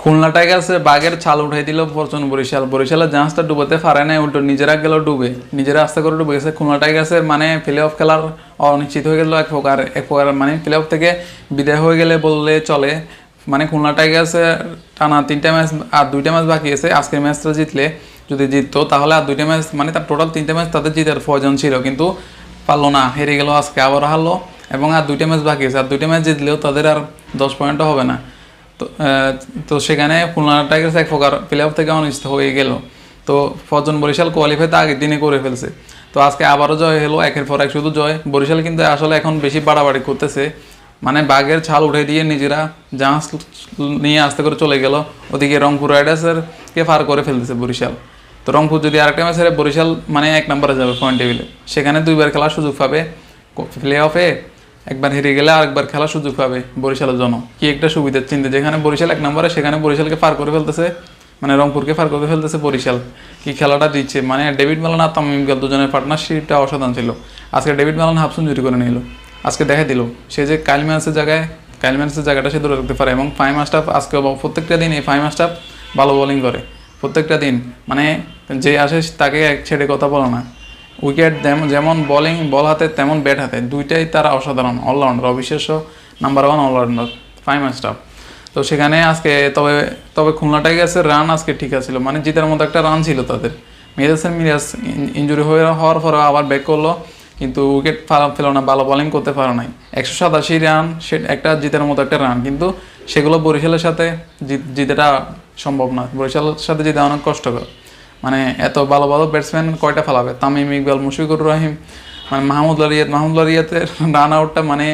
খুলনা টাইগার্সের বাঘের ছাল উঠাই দিল ফরচুন বরিশালের জাহাজটা ডুবোতে পারে না, উল্টো নিজেরা গেল ডুবে, নিজেরা আস্তে করে ডুবে গেছে। খুলনা টাইগার্সের মানে প্লে অফ খেলার অনিশ্চিত হয়ে গেল এক প্রকার মানে প্লে অফ থেকে বিদায় হয়ে গেলে বললে চলে। মানে খুলনা টাইগার্সের টানা 3টা ম্যাচ আর 2টা ম্যাচ বাকি আছে। আজকের ম্যাচটা জিতলে, যদি জিততো তাহলে আর 2টা ম্যাচ মানে তার টোটাল 3টা ম্যাচ তাদের জিতার প্রয়োজন ছিল, কিন্তু পারলো না, হেরে গেল। আজকে আবার হারলো এবং আর 2টা ম্যাচ বাকি আছে। আর 2টা ম্যাচ জিতলেও তাদের আর 10 পয়েন্টও হবে না। তো সেখানে খুলনা টাইগার্স এক প্রকার প্লে অফ থেকে অনিশ্চিত হয়ে গেল। তো ফরচুন বরিশাল কোয়ালিফাই তো আগের দিনে করে ফেলছে। তো আজকে আবারও জয় হলো, একের পর এক শুধু জয়। বরিশাল কিন্তু আসলে এখন বেশি বাড়াবাড়ি করতেছে, মানে বাঘের ছাল উঠে দিয়ে নিজেরা জাহাজ নিয়ে আস্তে করে চলে গেল। ওদিকে রংপুর রাইডার্সেরকে পার করে ফেলতেছে বরিশাল। তো রংপুর যদি আরেকটা ম্যাচ হেরে বরিশাল মানে 1 নম্বরে যাবে পয়েন্ট টেবিলে। সেখানে 2বার খেলার সুযোগ পাবে প্লে অফে, একবার হেরে গেলে আরেকবার খেলার সুযোগ পাবে বরিশালের জন্য। কি একটা সুবিধার চিন্তা, যেখানে বরিশাল 1 নম্বরে সেখানে বরিশালকে পার করে ফেলতেছে, মানে রংপুরকে পার করে ফেলতেছে বরিশাল। কি খেলাটা দিচ্ছে, মানে ডেভিড মেলান আর তামিম ইকবাল দুজনের পার্টনারশিপটা অসাধারণ ছিল। আজকে ডেভিড মেলান হাফ সেঞ্চুরি করে নিল, আজকে দেখা দিল সে যে কাইল ম্যাচের জায়গাটা সে ধরে রাখতে পারে। এবং ফাইম মাস্টাফ আজকে প্রত্যেকটা দিন এই ফাইম মাস্টাফ ভালো বোলিং করে প্রত্যেকটা দিন, মানে যে আসে তাকে এক ছেড়ে কথা বলে না। উইকেট যেমন বল হাতে তেমন ব্যাট হাতে, দুইটাই তারা অসাধারণ অলরাউন্ডার, অবিশ্বাস্য নাম্বার 1 অলরাউন্ডার ফাইম মাস্টাফ। তো সেখানে আজকে তবে খুলনা টাইগার্সের রান আজকে ঠিক আছিল, মানে জিতার মতো একটা রান ছিল তাদের। মিরাজ ইঞ্জুরি হওয়ার পরে আবার ব্যাক করলো, কিন্তু উইকেট ফেলো না, ভালো বোলিং করতে পারো নাই। 187 রান, সে একটা জিতার মতো একটা রান, কিন্তু সেগুলো বরিশালের সাথে জিতাটা সম্ভব না। বরিশালের সাথে জিতা অনেক কষ্টকর, মানে এত ভালো ভালো ব্যাটসম্যান কয়টা ফেলাবে? তামিম ইকবাল, মুশফিকুর রহিম, মানে মাহমুদুল্লাহ রিয়াদের রান আউটটা, মানে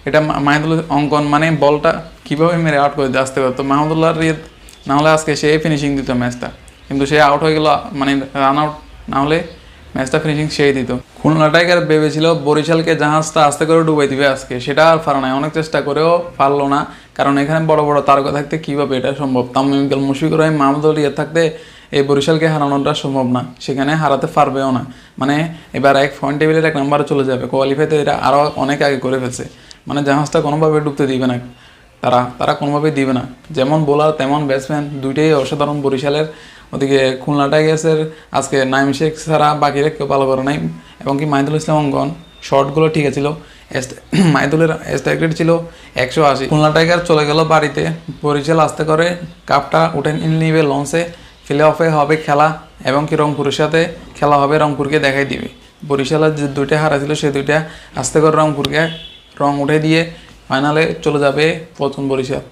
এটা মাহিদুল অঙ্কন, মানে বলটা কীভাবে মেরে আউট করে দিয়ে আসতে পারতো মাহমুদুল্লাহ রিয়াদ। নাহলে আজকে সে ফিনিশিং দিত ম্যাচটা, কিন্তু সে আউট হয়ে গেল, মানে রান আউট না হলে ম্যাচটা ফিনিশিং সেই দিত। খুলনা টাইগার ভেবেছিল বরিশালকে জাহাজটা আস্তে করে ডুবাই দিবে আজকে, সেটা আর পারে নাই। অনেক চেষ্টা করেও পারলো না, কারণ এখানে বড় বড় তারকা থাকতে কীভাবে এটা সম্ভব? তামিম ইকবাল, মুশফিকুর রহিম, মাহমুদুল্লাহ রিয়াদ থাকতে এই বরিশালকে হারানোটা সম্ভব না, সেখানে হারাতে পারবেও না। মানে এবার পয়েন্ট টেবিলের 1 নম্বরে চলে যাবে, কোয়ালিফাইতে এটা আরও অনেক আগে করে ফেলছে। মানে জাহাজটা কোনোভাবে ডুবতে দিবে না, তারা কোনোভাবেই দিবে না। যেমন বোলার তেমন ব্যাটসম্যান, দুইটাই অসাধারণ বরিশালের। ওদিকে খুলনা টাইগার্সের আজকে নাইম শেখ ছাড়া বাকিরা কেউ ভালো করে নাই, এবং কি মাহিদুল ইসলাম অঙ্গন শর্টগুলো ঠিক ছিল। মাহিদুলের স্ট্রাইক রেট ছিল 180। খুলনা টাইগার চলে গেল বাড়িতে, বরিশাল আস্তে করে কাপটা উঠে নিবে লঞ্চে। প্লে অফে হবে খেলা, এবং কি রংপুরের সাথে খেলা হবে, রংপুরকে দেখাই দিবে। বরিশালের যে 2টা হারা ছিল সেই 2টা আস্তে করে রংপুরকে রং উঠে দিয়ে ফাইনালে চলে যাবে ফরচুন বরিশাল।